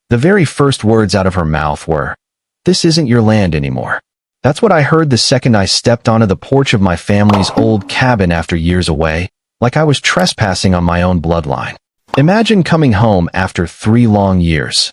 The very first words out of her mouth were, "This isn't your land anymore." That's what I heard the second I stepped onto the porch of my family's old cabin after years away, like I was trespassing on my own bloodline. Imagine coming home after 3 long years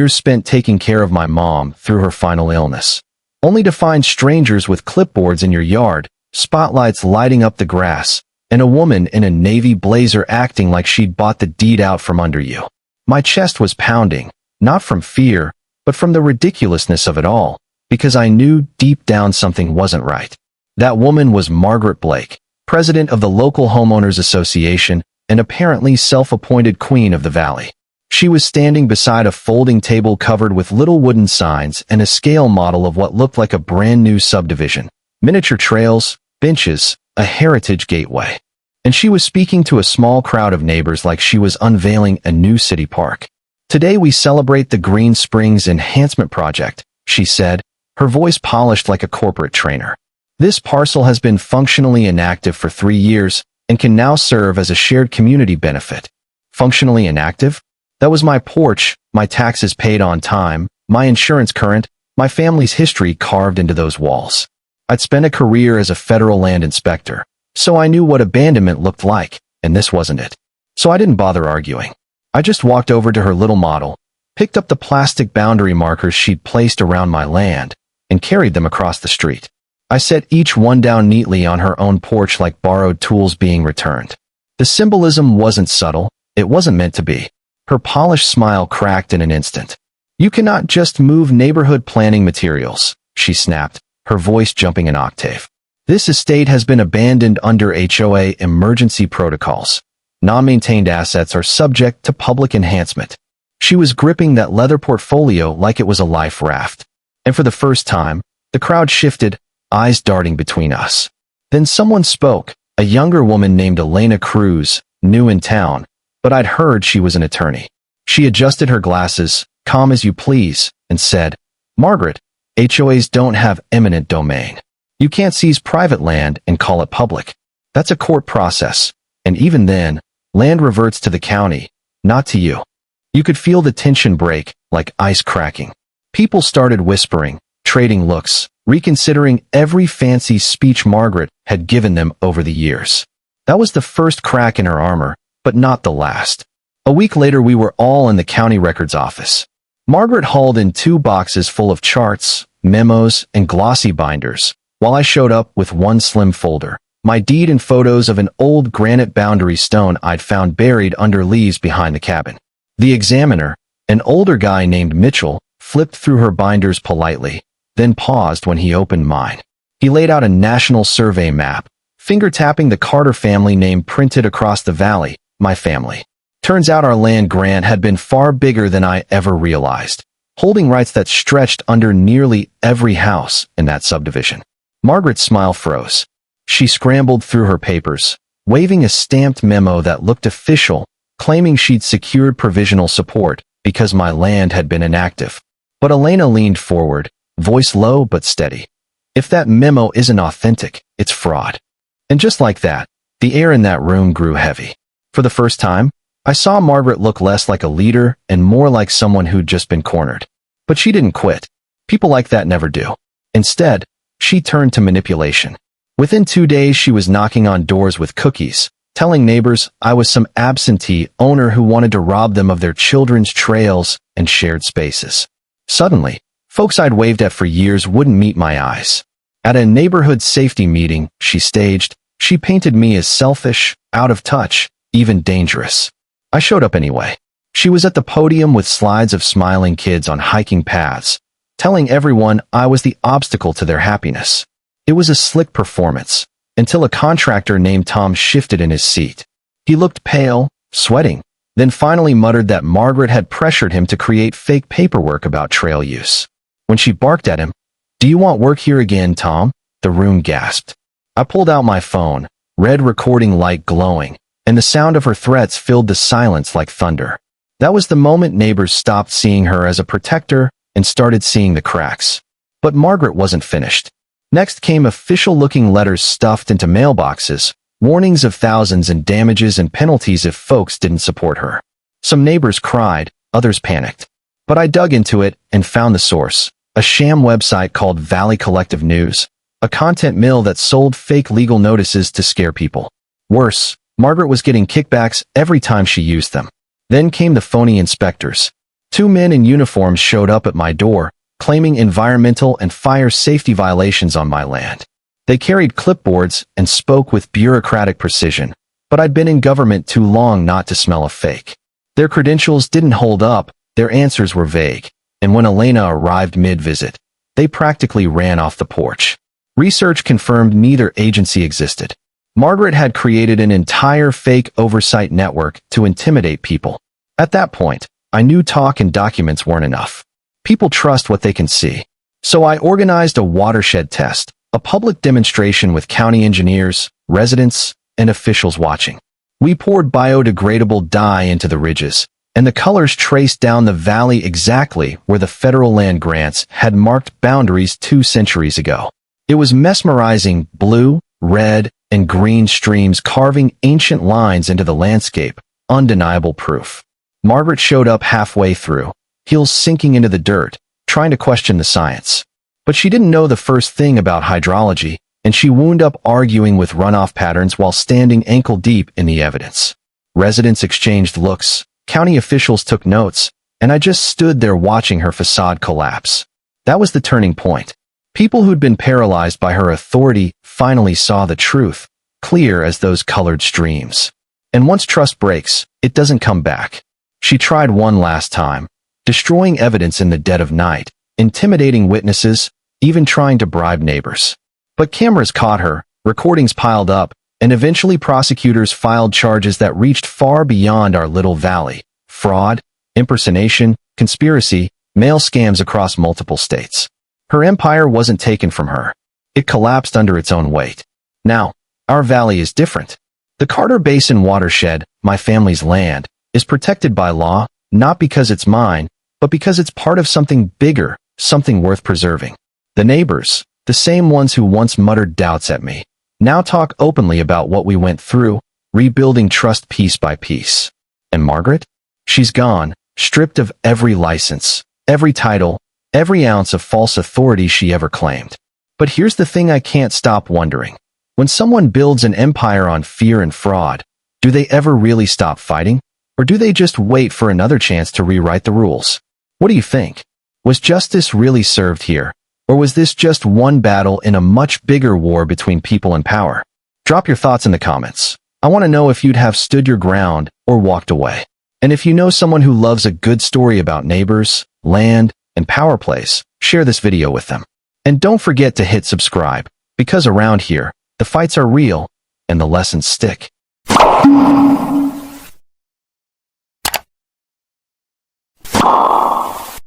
spent taking care of my mom through her final illness, only to find strangers with clipboards in your yard, spotlights lighting up the grass, and a woman in a navy blazer acting like she'd bought the deed out from under you. My chest was pounding, not from fear, but from the ridiculousness of it all, because I knew deep down something wasn't right. That woman was Margaret Blake, president of the local homeowners association and apparently self-appointed queen of the valley. She was standing beside a folding table covered with little wooden signs and a scale model of what looked like a brand new subdivision. Miniature trails, benches, a heritage gateway. And she was speaking to a small crowd of neighbors like she was unveiling a new city park. "Today we celebrate the Green Springs Enhancement Project," she said, her voice polished like a corporate trainer. "This parcel has been functionally inactive for 3 years and can now serve as a shared community benefit." Functionally inactive? That was my porch, my taxes paid on time, my insurance current, my family's history carved into those walls. I'd spent a career as a federal land inspector, so I knew what abandonment looked like, and this wasn't it. So I didn't bother arguing. I just walked over to her little model, picked up the plastic boundary markers she'd placed around my land, and carried them across the street. I set each one down neatly on her own porch like borrowed tools being returned. The symbolism wasn't subtle, it wasn't meant to be. Her polished smile cracked in an instant. "You cannot just move neighborhood planning materials," she snapped, her voice jumping an octave. "This estate has been abandoned under HOA emergency protocols. Non-maintained assets are subject to public enhancement." She was gripping that leather portfolio like it was a life raft. And for the first time, the crowd shifted, eyes darting between us. Then someone spoke, a younger woman named Elena Cruz, new in town, but I'd heard she was an attorney. She adjusted her glasses, calm as you please, and said, "Margaret, HOAs don't have eminent domain. You can't seize private land and call it public. That's a court process, and even then, land reverts to the county, not to you." You could feel the tension break, like ice cracking. People started whispering, trading looks, reconsidering every fancy speech Margaret had given them over the years. That was the first crack in her armor, but not the last. A week later we were all in the county records office. Margaret hauled in 2 boxes full of charts, memos, and glossy binders, while I showed up with one slim folder, my deed and photos of an old granite boundary stone I'd found buried under leaves behind the cabin. The examiner, an older guy named Mitchell, flipped through her binders politely, then paused when he opened mine. He laid out a national survey map, finger-tapping the Carter family name printed across the valley, my family. Turns out our land grant had been far bigger than I ever realized, holding rights that stretched under nearly every house in that subdivision. Margaret's smile froze. She scrambled through her papers, waving a stamped memo that looked official, claiming she'd secured provisional support because my land had been inactive. But Elena leaned forward, voice low but steady. "If that memo isn't authentic, it's fraud." And just like that, the air in that room grew heavy. For the first time, I saw Margaret look less like a leader and more like someone who'd just been cornered. But she didn't quit. People like that never do. Instead, she turned to manipulation. Within 2 days, she was knocking on doors with cookies, telling neighbors I was some absentee owner who wanted to rob them of their children's trails and shared spaces. Suddenly, folks I'd waved at for years wouldn't meet my eyes. At a neighborhood safety meeting she painted me as selfish, out of touch, even dangerous. I showed up anyway. She was at the podium with slides of smiling kids on hiking paths, telling everyone I was the obstacle to their happiness. It was a slick performance, until a contractor named Tom shifted in his seat. He looked pale, sweating, then finally muttered that Margaret had pressured him to create fake paperwork about trail use. When she barked at him, "Do you want work here again, Tom?" the room gasped. I pulled out my phone, red recording light glowing, and the sound of her threats filled the silence like thunder. That was the moment neighbors stopped seeing her as a protector and started seeing the cracks. But Margaret wasn't finished. Next came official-looking letters stuffed into mailboxes, warnings of thousands in damages and penalties if folks didn't support her. Some neighbors cried, others panicked. But I dug into it and found the source, a sham website called Valley Collective News, a content mill that sold fake legal notices to scare people. Worse, Margaret was getting kickbacks every time she used them. Then came the phony inspectors. 2 men in uniforms showed up at my door, claiming environmental and fire safety violations on my land. They carried clipboards and spoke with bureaucratic precision, but I'd been in government too long not to smell a fake. Their credentials didn't hold up, their answers were vague, and when Elena arrived mid-visit, they practically ran off the porch. Research confirmed neither agency existed. Margaret had created an entire fake oversight network to intimidate people. At that point, I knew talk and documents weren't enough. People trust what they can see. So I organized a watershed test, a public demonstration with county engineers, residents, and officials watching. We poured biodegradable dye into the ridges, and the colors traced down the valley exactly where the federal land grants had marked boundaries 2 centuries ago. It was mesmerizing, blue, red, and green streams carving ancient lines into the landscape, undeniable proof. Margaret showed up halfway through, heels sinking into the dirt, trying to question the science. But she didn't know the first thing about hydrology, and she wound up arguing with runoff patterns while standing ankle-deep in the evidence. Residents exchanged looks, county officials took notes, and I just stood there watching her facade collapse. That was the turning point. People who'd been paralyzed by her authority finally saw the truth, clear as those colored streams. And once trust breaks, it doesn't come back. She tried one last time, destroying evidence in the dead of night, intimidating witnesses, even trying to bribe neighbors. But cameras caught her, recordings piled up, and eventually prosecutors filed charges that reached far beyond our little valley. Fraud, impersonation, conspiracy, mail scams across multiple states. Her empire wasn't taken from her. It collapsed under its own weight. Now, our valley is different. The Carter Basin watershed, my family's land, is protected by law, not because it's mine, but because it's part of something bigger, something worth preserving. The neighbors, the same ones who once muttered doubts at me, now talk openly about what we went through, rebuilding trust piece by piece. And Margaret? She's gone, stripped of every license, every title, every ounce of false authority she ever claimed. But here's the thing I can't stop wondering. When someone builds an empire on fear and fraud, do they ever really stop fighting? Or do they just wait for another chance to rewrite the rules? What do you think? Was justice really served here? Or was this just one battle in a much bigger war between people and power? Drop your thoughts in the comments. I want to know if you'd have stood your ground or walked away. And if you know someone who loves a good story about neighbors, land, and power plays, share this video with them. And don't forget to hit subscribe, because around here, the fights are real and the lessons stick.